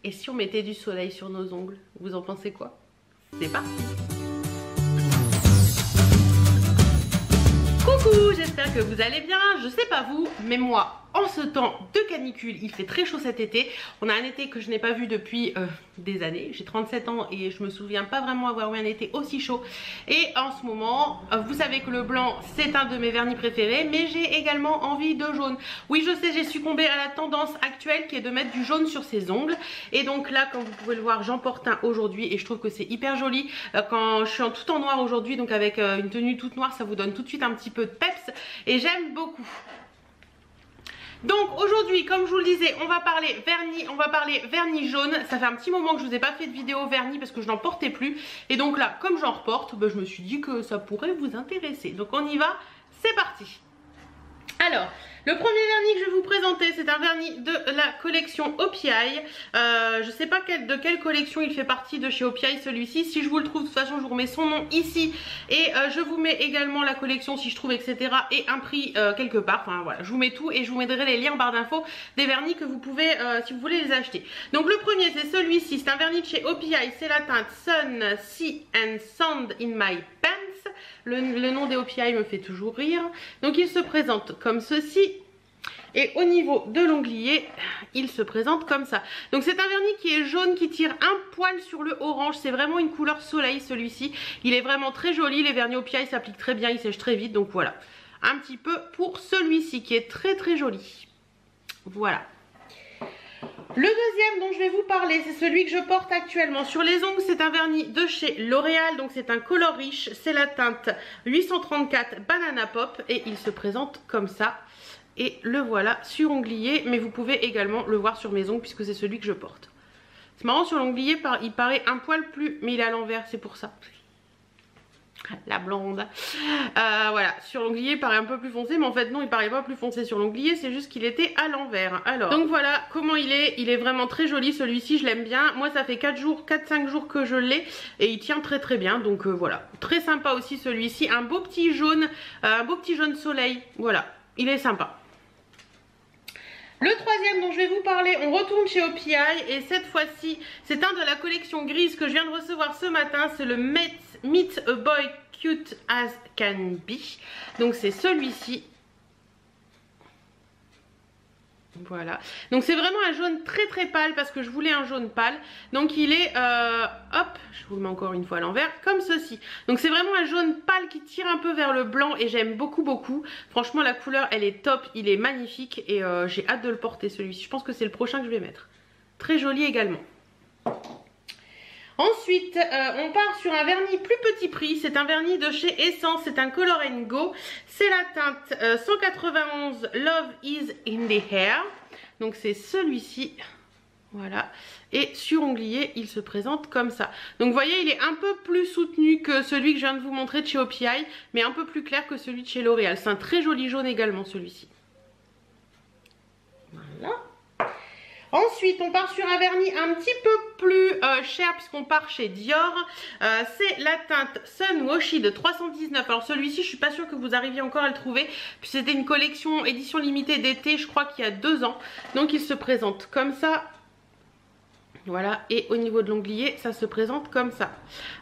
Et si on mettait du soleil sur nos ongles? Vous en pensez quoi? C'est parti! Coucou, j'espère que vous allez bien. Je sais pas vous, mais moi, en ce temps de canicule, il fait très chaud cet été. On a un été que je n'ai pas vu depuis des années. J'ai 37 ans et je me souviens pas vraiment avoir eu un été aussi chaud. Et en ce moment, vous savez que le blanc, c'est un de mes vernis préférés, mais j'ai également envie de jaune. Oui, je sais, j'ai succombé à la tendance actuelle qui est de mettre du jaune sur ses ongles. Et donc là, comme vous pouvez le voir, j'en porte un aujourd'hui et je trouve que c'est hyper joli. Quand je suis tout en noir aujourd'hui, donc avec une tenue toute noire, ça vous donne tout de suite un petit peu de peps et j'aime beaucoup. Donc aujourd'hui, comme je vous le disais, on va parler vernis jaune. Ça fait un petit moment que je vous ai pas fait de vidéo vernis parce que je n'en portais plus. Et donc là, comme j'en reporte, je me suis dit que ça pourrait vous intéresser. Donc on y va, c'est parti. Alors, le premier vernis que je vais vous présenter, c'est un vernis de la collection OPI. Je sais pas de quelle collection il fait partie de chez OPI celui-ci. Si je vous le trouve, de toute façon, je vous remets son nom ici. Et je vous mets également la collection si je trouve, etc. Et un prix quelque part. Enfin voilà, je vous mets tout et je vous mettrai les liens en barre d'infos des vernis que vous pouvez, si vous voulez les acheter. Donc le premier, c'est celui-ci. C'est un vernis de chez OPI. C'est la teinte Sun, Sea and Sand in My Pants. Le nom des OPI me fait toujours rire. Donc il se présente comme ceci. Et au niveau de l'onglier, il se présente comme ça. Donc c'est un vernis qui est jaune, qui tire un poil sur le orange. C'est vraiment une couleur soleil celui-ci. Il est vraiment très joli. Les vernis OPI s'appliquent très bien, ils sèchent très vite. Donc voilà, un petit peu pour celui-ci qui est très très joli. Voilà. Le deuxième dont je vais vous parler, c'est celui que je porte actuellement sur les ongles. C'est un vernis de chez L'Oréal, donc c'est un color riche. C'est la teinte 834 Banana Pop et il se présente comme ça. Et le voilà sur onglier, mais vous pouvez également le voir sur mes ongles puisque c'est celui que je porte. C'est marrant, sur l'onglier, il paraît un poil plus, mais il est à l'envers, c'est pour ça. La blonde. Voilà, sur l'onglier il paraît un peu plus foncé, mais en fait non, il paraît pas plus foncé sur l'onglier, c'est juste qu'il était à l'envers. Alors, donc voilà comment il est vraiment très joli celui-ci, je l'aime bien. Moi ça fait 4-5 jours que je l'ai et il tient très très bien, donc voilà. Très sympa aussi celui-ci, un beau petit jaune soleil, voilà, il est sympa. Le troisième dont je vais vous parler, on retourne chez OPI et cette fois-ci, c'est un de la collection grise que je viens de recevoir ce matin. C'est le Meet a Boy Cute as Can Be. Donc c'est celui-ci. Voilà, donc c'est vraiment un jaune très très pâle parce que je voulais un jaune pâle. Donc il est, hop, je vous le mets encore une fois à l'envers, comme ceci. Donc c'est vraiment un jaune pâle qui tire un peu vers le blanc et j'aime beaucoup beaucoup. Franchement la couleur elle est top, il est magnifique et j'ai hâte de le porter celui-ci. Je pense que c'est le prochain que je vais mettre. Très joli également. Ensuite, on part sur un vernis plus petit prix. C'est un vernis de chez Essence. C'est un Color & Go. C'est la teinte 191 Love is in the Hair. Donc c'est celui-ci. Voilà. Et sur onglier, il se présente comme ça. Donc vous voyez, il est un peu plus soutenu que celui que je viens de vous montrer de chez OPI. Mais un peu plus clair que celui de chez L'Oréal. C'est un très joli jaune également celui-ci. Voilà. Ensuite, on part sur un vernis un petit peu plus cher puisqu'on part chez Dior. C'est la teinte Sun Washi de 319. Alors celui-ci, je suis pas sûre que vous arriviez encore à le trouver. Puis c'était une collection édition limitée d'été, je crois qu'il y a 2 ans. Donc il se présente comme ça. Voilà, et au niveau de l'onglier, ça se présente comme ça.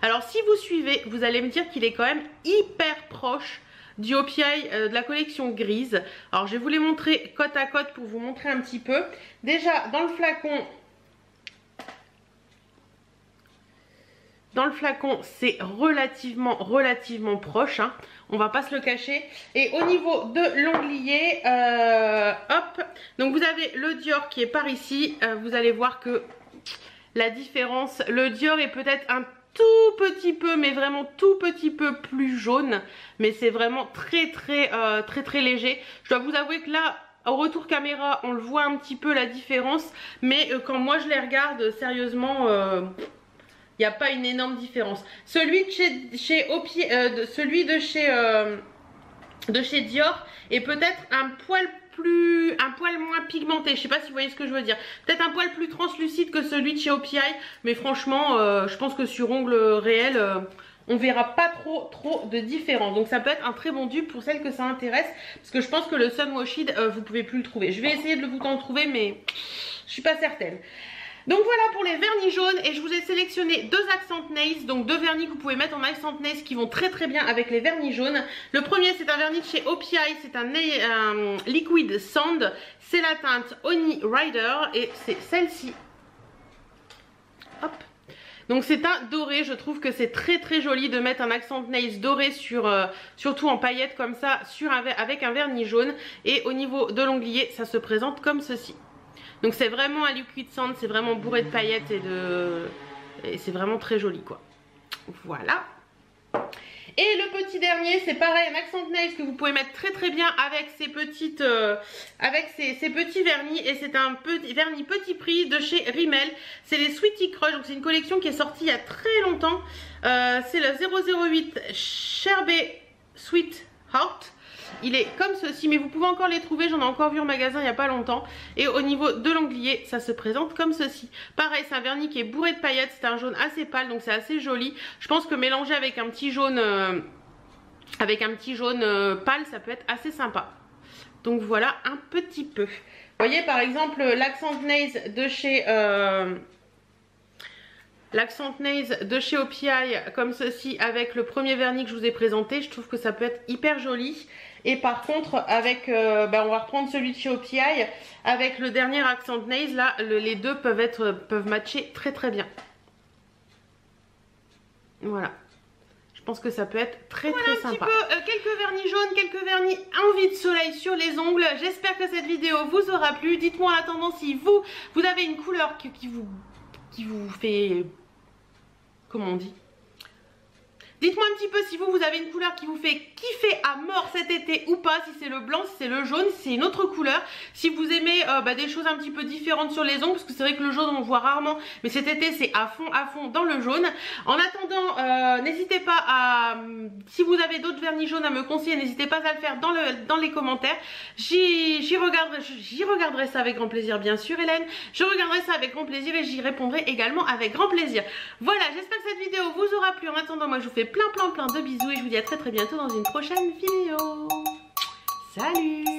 Alors si vous suivez, vous allez me dire qu'il est quand même hyper proche du OPI de la collection grise. Alors je vais vous les montrer côte à côte pour vous montrer un petit peu. Déjà dans le flacon c'est relativement proche, hein. On va pas se le cacher. Et au niveau de l'onglier, hop, donc vous avez le Dior qui est par ici. Vous allez voir que la différence, le Dior est peut-être un tout petit peu, mais vraiment tout petit peu plus jaune, mais c'est vraiment très léger. Je dois vous avouer que là, au retour caméra, on le voit un petit peu la différence, mais quand moi je les regarde, sérieusement, il n'y a pas une énorme différence. Celui de chez Dior est peut-être un poil moins pigmenté, je sais pas si vous voyez ce que je veux dire, peut-être un poil plus translucide que celui de chez OPI, mais franchement je pense que sur ongles réels on verra pas trop de différence. Donc ça peut être un très bon dupe pour celles que ça intéresse, parce que je pense que le Sun Washed vous pouvez plus le trouver. Je vais essayer de vous en trouver, mais je suis pas certaine. Donc voilà pour les vernis jaunes et je vous ai sélectionné deux accent nails, donc deux vernis que vous pouvez mettre en accent nails qui vont très très bien avec les vernis jaunes. Le premier c'est un vernis de chez OPI, c'est un liquid sand, c'est la teinte Honey Rider et c'est celle-ci. Hop. Donc c'est un doré, je trouve que c'est très très joli de mettre un accent nails doré sur, surtout en paillettes comme ça, avec un vernis jaune. Et au niveau de l'onglier, ça se présente comme ceci. Donc c'est vraiment un liquid sand, c'est vraiment bourré de paillettes et c'est vraiment très joli quoi. Voilà. Et le petit dernier, c'est pareil, un accent nails que vous pouvez mettre très très bien avec ces petites, avec ces petits vernis. Et c'est un vernis petit prix de chez Rimmel. C'est les Sweetie Crush, donc c'est une collection qui est sortie il y a très longtemps. C'est le 008 Sherbet Sweet Heart. Il est comme ceci, mais vous pouvez encore les trouver, j'en ai encore vu en magasin il n'y a pas longtemps. Et au niveau de l'onglier, ça se présente comme ceci. Pareil, c'est un vernis qui est bourré de paillettes, c'est un jaune assez pâle, donc c'est assez joli. Je pense que mélangé avec un petit jaune, pâle, ça peut être assez sympa. Donc voilà un petit peu. Vous voyez par exemple l'accent nails de chez... l'accent nails de chez OPI comme ceci avec le premier vernis que je vous ai présenté, je trouve que ça peut être hyper joli. Et par contre avec, on va reprendre celui de chez OPI avec le dernier accent nails là, les deux peuvent matcher très très bien. Voilà. Je pense que ça peut être très très sympa. Un petit peu, quelques vernis jaunes, quelques vernis envie de soleil sur les ongles. J'espère que cette vidéo vous aura plu. Dites-moi en attendant si vous avez une couleur qui vous fait... Comment on dit? Dites-moi un petit peu si vous avez une couleur qui vous fait kiffer à mort cet été ou pas. Si c'est le blanc, si c'est le jaune, si c'est une autre couleur. Si vous aimez des choses un petit peu différentes sur les ongles. Parce que c'est vrai que le jaune on le voit rarement. Mais cet été c'est à fond dans le jaune. En attendant, n'hésitez pas à... Si vous avez d'autres vernis jaunes à me conseiller, n'hésitez pas à le faire dans les commentaires. J'y regarderai ça avec grand plaisir bien sûr Hélène. Je regarderai ça avec grand plaisir et j'y répondrai également avec grand plaisir. Voilà, j'espère que cette vidéo vous aura plu. En attendant, moi je vous fais plein de bisous et je vous dis à très bientôt dans une prochaine vidéo. Salut!